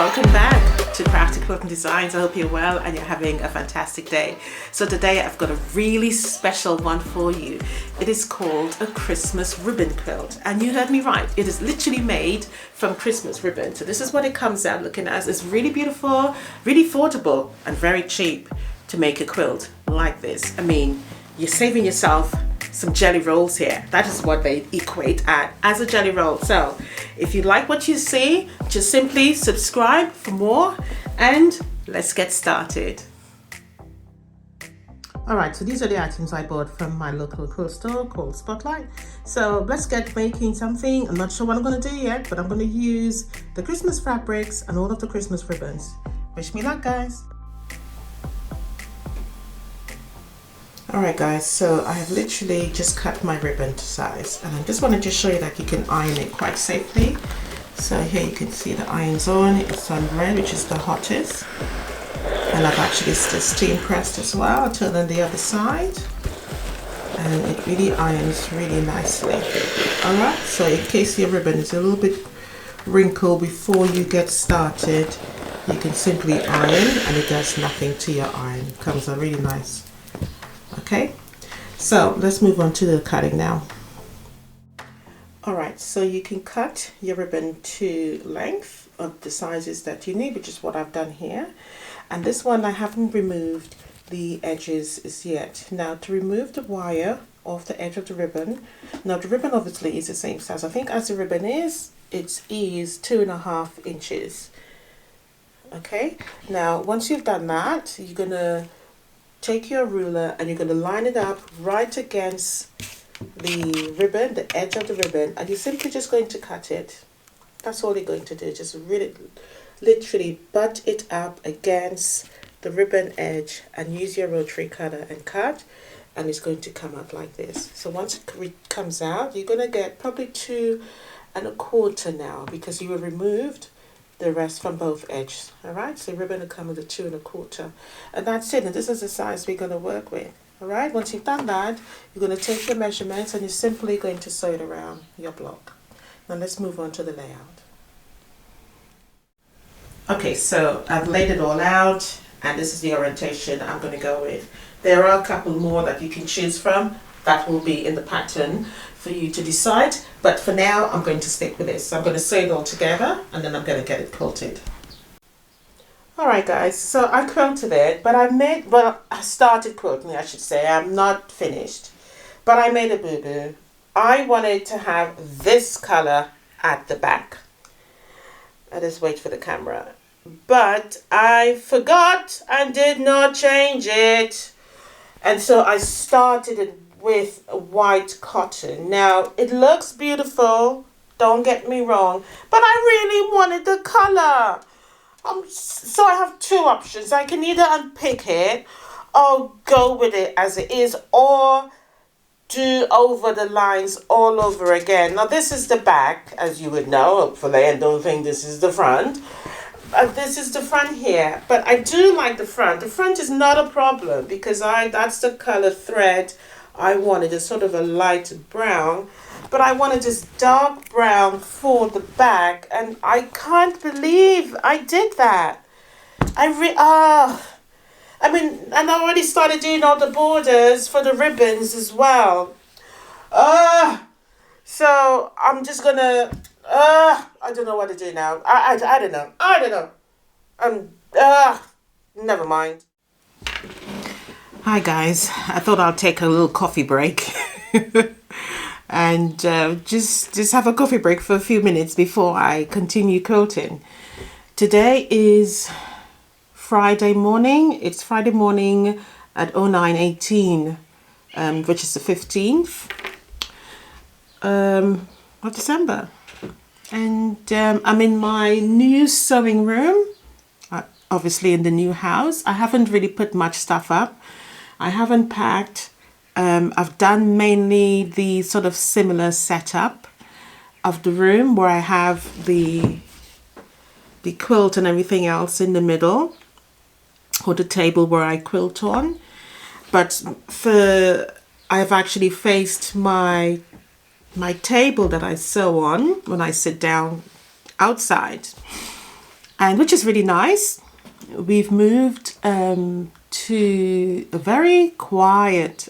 Welcome back to Crafty Quilting Designs. I hope you're well and you're having a fantastic day. So today I've got a really special one for you. It is called a Christmas ribbon quilt, and you heard me right. It is literally made from Christmas ribbon. So this is what it comes out looking as. It's really beautiful, really affordable, and very cheap to make a quilt like this. I mean, you're saving yourself some jelly rolls here. That is what they equate at as a jelly roll. So if you like what you see, just simply subscribe for more and let's get started. All right, so these are the items I bought from my local quilt store called Spotlight. So let's get making something. I'm not sure what I'm going to do yet, but I'm going to use the Christmas fabrics and all of the Christmas ribbons. Wish me luck, guys. Alright guys, so I have literally just cut my ribbon to size, and I just wanted to show you that you can iron it quite safely. So here you can see the iron's on, it's on red, which is the hottest, and I've actually steam pressed as well. I'll turn on the other side and it really irons really nicely. Alright, so in case your ribbon is a little bit wrinkled before you get started, you can simply iron and it does nothing to your iron. It comes out really nice. Okay, so let's move on to the cutting now. All right, so you can cut your ribbon to length of the sizes that you need, which is what I've done here. And this one I haven't removed the edges as yet. Now to remove the wire off the edge of the ribbon, now the ribbon obviously is the same size. I think as the ribbon is, it is 2.5 inches. Okay, now once you've done that, you're gonna take your ruler and you're going to line it up right against the ribbon, the edge of the ribbon, and you're simply just going to cut it. That's all you're going to do. Just really literally butt it up against the ribbon edge and use your rotary cutter and cut, and it's going to come out like this. So once it comes out, you're going to get probably 2.25 now, because you have removed the rest from both edges. All right, so the ribbon will come with a 2.25, and that's it. And this is the size we're going to work with. All right, once you've done that, you're going to take your measurements and you're simply going to sew it around your block. Now let's move on to the layout. Okay, so I've laid it all out, and this is the orientation I'm going to go with. There are a couple more that you can choose from that will be in the pattern for you to decide, but for now I'm going to stick with this. So I'm going to sew it all together and then I'm going to get it quilted. Alright guys, so I quilted it, but I started quilting, I should say. I'm not finished, but I made a boo-boo. I wanted to have this color at the back. I just wait for the camera, but I forgot and did not change it, and so I started it with white cotton. Now it looks beautiful, don't get me wrong, but I really wanted the color. So I have two options. I can either unpick it or go with it as it is, or do over the lines all over again. Now this is the back, as you would know, hopefully, and don't think this is the front. This is the front here, but I do like the front. The front is not a problem because that's the color thread I wanted, a sort of a light brown, but I wanted this dark brown for the back, and I can't believe I did that. I mean, and I already started doing all the borders for the ribbons as well. So I'm just gonna, I don't know what to do now. I don't know. Never mind. Hi guys, I thought I'll take a little coffee break and just have a coffee break for a few minutes before I continue quilting. Today is Friday morning. It's Friday morning at 09:18, which is the 15th of December. And I'm in my new sewing room, obviously in the new house. I haven't really put much stuff up. I haven't packed. I've done mainly the sort of similar setup of the room where I have the quilt and everything else in the middle, or the table where I quilt on. But I've actually faced my table that I sew on when I sit down outside. and which is really nice. We've moved to a very quiet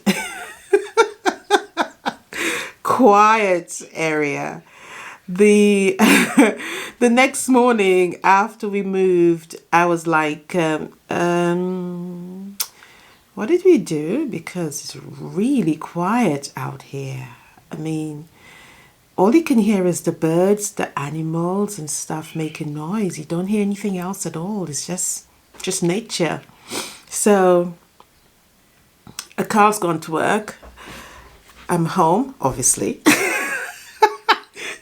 quiet area. The the next morning after we moved, I was like, what did we do? Because it's really quiet out here. I mean, all you can hear is the birds, the animals and stuff making noise. You don't hear anything else at all. It's just nature. So Carl's gone to work. I'm home, obviously.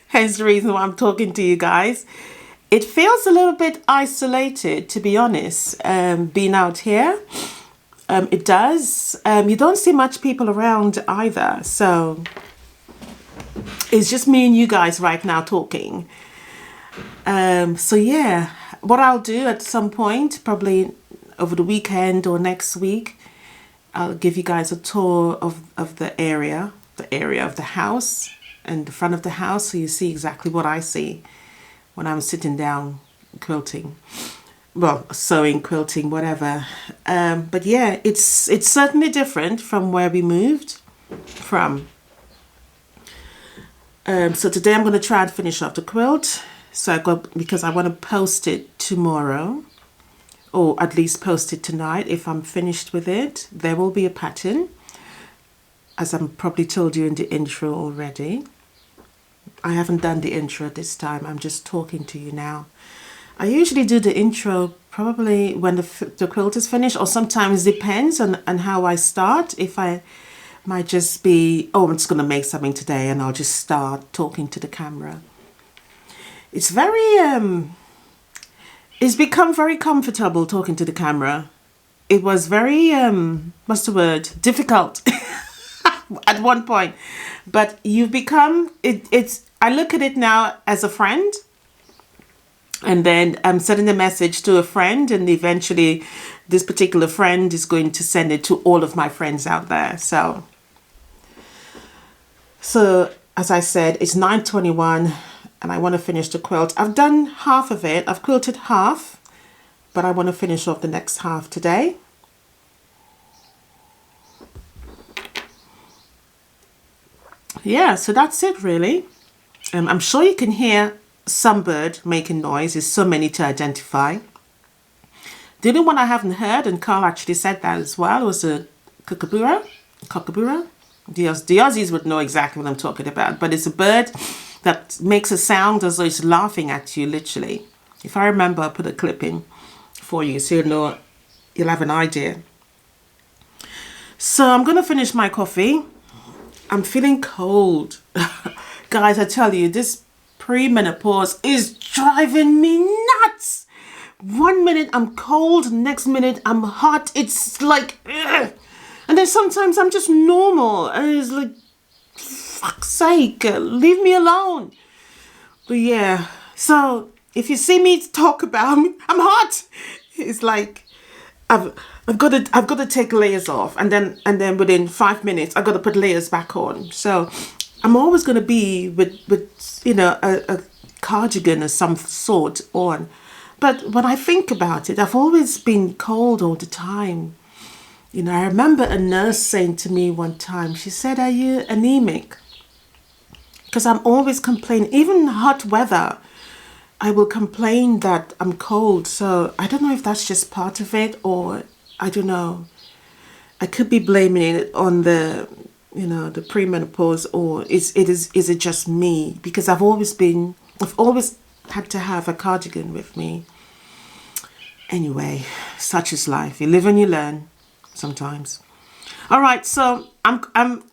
Hence the reason why I'm talking to you guys. It feels a little bit isolated, to be honest, being out here. It does. You don't see much people around either. So it's just me and you guys right now talking. So yeah, what I'll do at some point, probably over the weekend or next week, I'll give you guys a tour of the area of the house and the front of the house, so you see exactly what I see when I'm sitting down quilting. Well, sewing, quilting, whatever. But yeah, it's certainly different from where we moved from. So today I'm going to try and finish off the quilt. So because I want to post it tomorrow, or at least post it tonight if I'm finished with it. There will be a pattern, as I'm probably told you in the intro already. I haven't done the intro this time. I'm just talking to you now. I usually do the intro probably when the quilt is finished, or sometimes depends on how I start. If I might just be, oh, I'm just going to make something today, and I'll just start talking to the camera. It's very, it's become very comfortable talking to the camera. It was very, what's the word? Difficult at one point. But you've become, I look at it now as a friend. And then I'm sending a message to a friend, and eventually this particular friend is going to send it to all of my friends out there. So as I said, it's 9:21 and I want to finish the quilt. I've done half of it. I've quilted half, but I want to finish off the next half today. Yeah, so that's it really. I'm sure you can hear some bird making noise. There's so many to identify. The only one I haven't heard, and Carl actually said that as well, was a kookaburra. The Aussies would know exactly what I'm talking about, but it's a bird that makes a sound as though it's laughing at you, literally. If I remember, I'll put a clip in for you so you'll have an idea. So I'm going to finish my coffee. I'm feeling cold. Guys, I tell you, this pre-menopause is driving me nuts. 1 minute I'm cold, next minute I'm hot. It's like, ugh. And then sometimes I'm just normal. And it's like, fuck's sake, leave me alone. But yeah, so if you see me talk about me, I'm hot. It's like I've got to take layers off, and then within 5 minutes I've got to put layers back on. So I'm always going to be with a cardigan of some sort on. But when I think about it, I've always been cold all the time. I remember a nurse saying to me one time, she said, "Are you anemic?" Because I'm always complaining, even hot weather, I will complain that I'm cold. So I don't know if that's just part of it, or I don't know. I could be blaming it on the premenopause, or is it just me? Because I've always had to have a cardigan with me. Anyway, such is life. You live and you learn sometimes. All right, so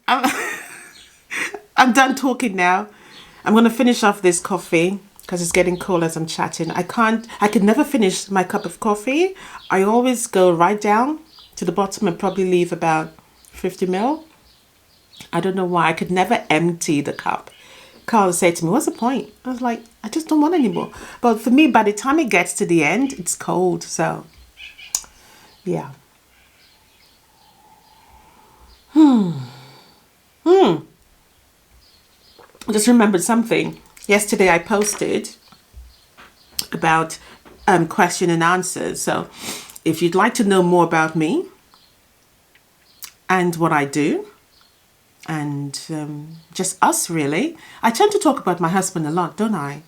I'm done talking now. I'm going to finish off this coffee because it's getting cold as I'm chatting. I could never finish my cup of coffee. I always go right down to the bottom and probably leave about 50 ml. I don't know why. I could never empty the cup. Carl said to me, "What's the point?" I was like, "I just don't want any more." But for me, by the time it gets to the end, it's cold. So, yeah. I just remembered something. Yesterday I posted about question and answers. So if you'd like to know more about me and what I do, and just us really. I tend to talk about my husband a lot, don't I?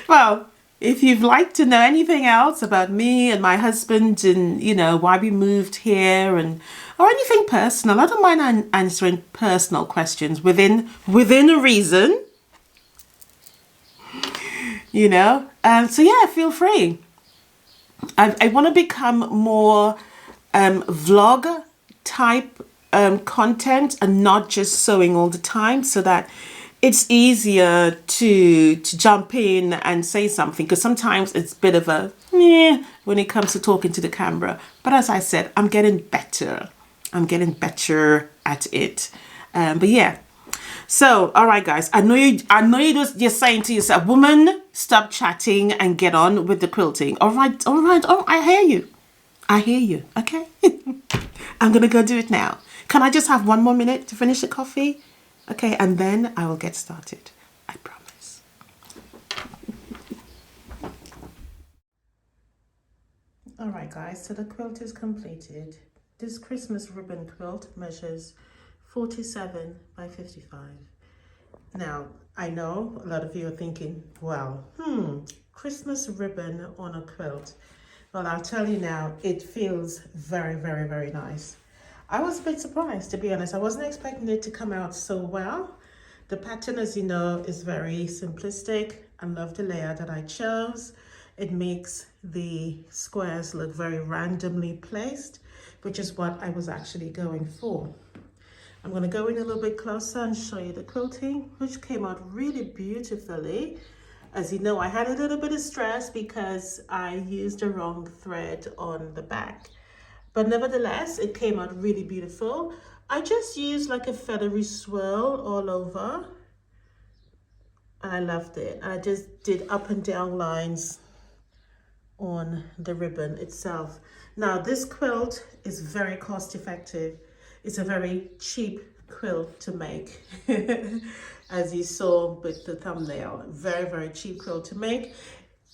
Well, if you'd like to know anything else about me and my husband and, you know, why we moved here and or anything personal, I don't mind answering personal questions within a reason, you know. So yeah, feel free. I want to become more vlog type content and not just sewing all the time, so that it's easier to jump in and say something, because sometimes it's a bit of a when it comes to talking to the camera. But as I said, I'm getting better. I'm getting better at it. But yeah. So, all right, guys. I know you're saying to yourself, "Woman, stop chatting and get on with the quilting." All right. Oh, I hear you. I hear you. Okay. I'm gonna go do it now. Can I just have one more minute to finish the coffee? Okay, and then I will get started. I promise. All right, guys, so the quilt is completed. This Christmas ribbon quilt measures 47 by 55. Now, I know a lot of you are thinking, well, Christmas ribbon on a quilt. Well, I'll tell you now, it feels very, very, very nice. I was a bit surprised, to be honest. I wasn't expecting it to come out so well. The pattern, as you know, is very simplistic. I love the layout that I chose. It makes the squares look very randomly placed, which is what I was actually going for. I'm going to go in a little bit closer and show you the quilting, which came out really beautifully. As you know, I had a little bit of stress because I used the wrong thread on the back. But nevertheless, it came out really beautiful. I just used like a feathery swirl all over. And I loved it. I just did up and down lines on the ribbon itself. Now, this quilt is very cost effective. It's a very cheap quilt to make. As you saw with the thumbnail, very, very cheap quilt to make.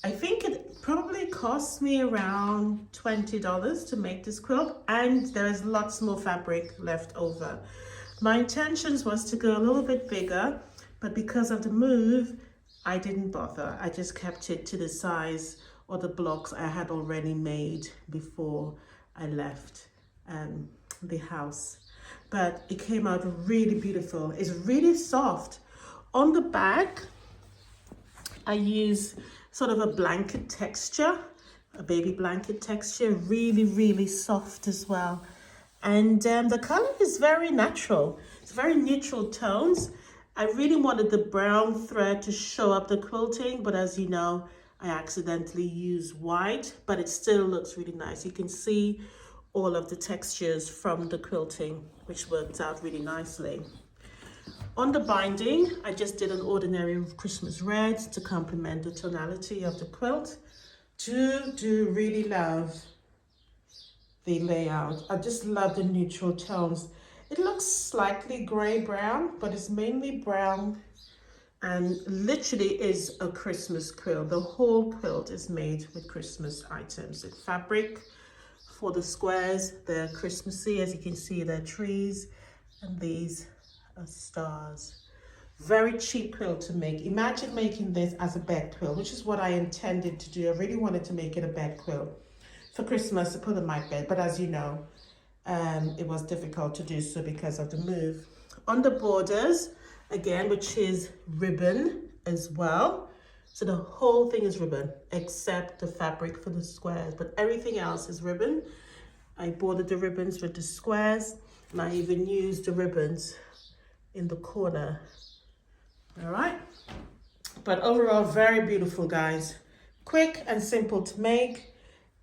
I think it probably cost me around $20 to make this quilt, and there's lots more fabric left over. My intentions was to go a little bit bigger, but because of the move, I didn't bother. I just kept it to the size or the blocks I had already made before I left the house. But it came out really beautiful. It's really soft. On the back, I use sort of a blanket texture, a baby blanket texture, really, really soft as well. And the color is very natural. It's very neutral tones. I really wanted the brown thread to show up the quilting, but as you know, I accidentally used white, but it still looks really nice. You can see all of the textures from the quilting, which worked out really nicely. On the binding, I just did an ordinary Christmas red to complement the tonality of the quilt. Do really love the layout. I just love the neutral tones. It looks slightly gray-brown, but it's mainly brown and literally is a Christmas quilt. The whole quilt is made with Christmas items. The fabric for the squares, they're Christmassy. As you can see, they're trees, and these are stars. Very cheap quilt to make. Imagine making this as a bed quilt, which is what I intended to do. I really wanted to make it a bed quilt for Christmas to put on my bed, but as you know, it was difficult to do so because of the move. On the borders, again, which is ribbon as well. So the whole thing is ribbon, except the fabric for the squares, but everything else is ribbon. I bordered the ribbons with the squares, and I even used the ribbons in the corner. All right. But overall, very beautiful, guys. Quick and simple to make.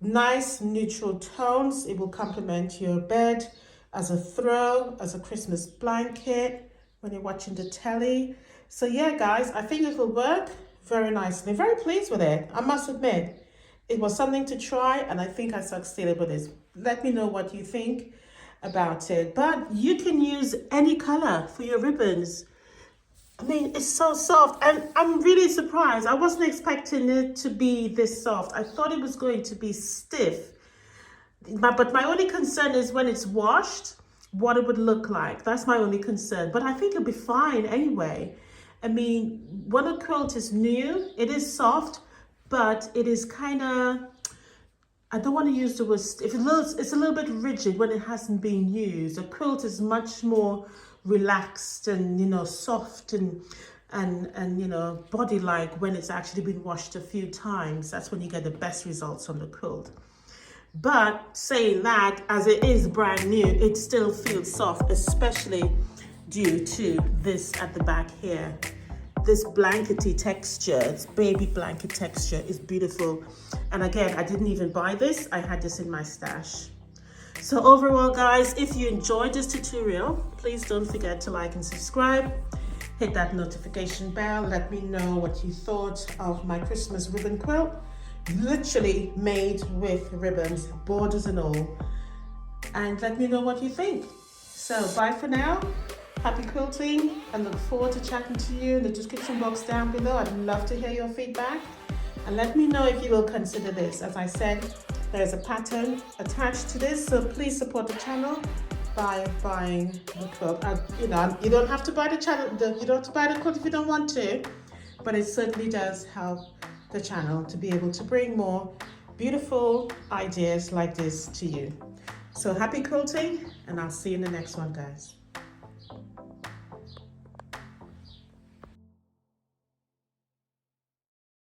Nice neutral tones. It will complement your bed as a throw, as a Christmas blanket when you're watching the telly. So yeah, guys, I think it will work very nicely. Very pleased with it, I must admit. It was something to try, and I think I succeeded with this. Let me know what you think about it. But you can use any color for your ribbons. I mean, it's so soft, and I'm really surprised. I wasn't expecting it to be this soft. I thought it was going to be stiff. But my only concern is when it's washed, what it would look like. That's my only concern. But I think it'll be fine anyway. I mean, when a quilt is new, it is soft, but it is kind of, I don't want to use the word, if it's a little bit rigid when it hasn't been used. A quilt is much more relaxed and, you know, soft and you know, body-like when it's actually been washed a few times. That's when you get the best results on the quilt. But saying that, as it is brand new, it still feels soft, especially due to this at the back here. This blankety texture, it's baby blanket texture, is beautiful. And again, I didn't even buy this. I had this in my stash. So overall, guys, if you enjoyed this tutorial, please don't forget to like and subscribe. Hit that notification bell. Let me know what you thought of my Christmas ribbon quilt. Literally made with ribbons, borders and all. And let me know what you think. So bye for now. Happy quilting, and look forward to chatting to you in the description box down below. I'd love to hear your feedback, and let me know if you will consider this. As I said, there's a pattern attached to this, so please support the channel by buying the quilt. You know, you don't have to buy the channel. You don't have to buy the quilt if you don't want to, but it certainly does help the channel to be able to bring more beautiful ideas like this to you. So happy quilting, and I'll see you in the next one, guys.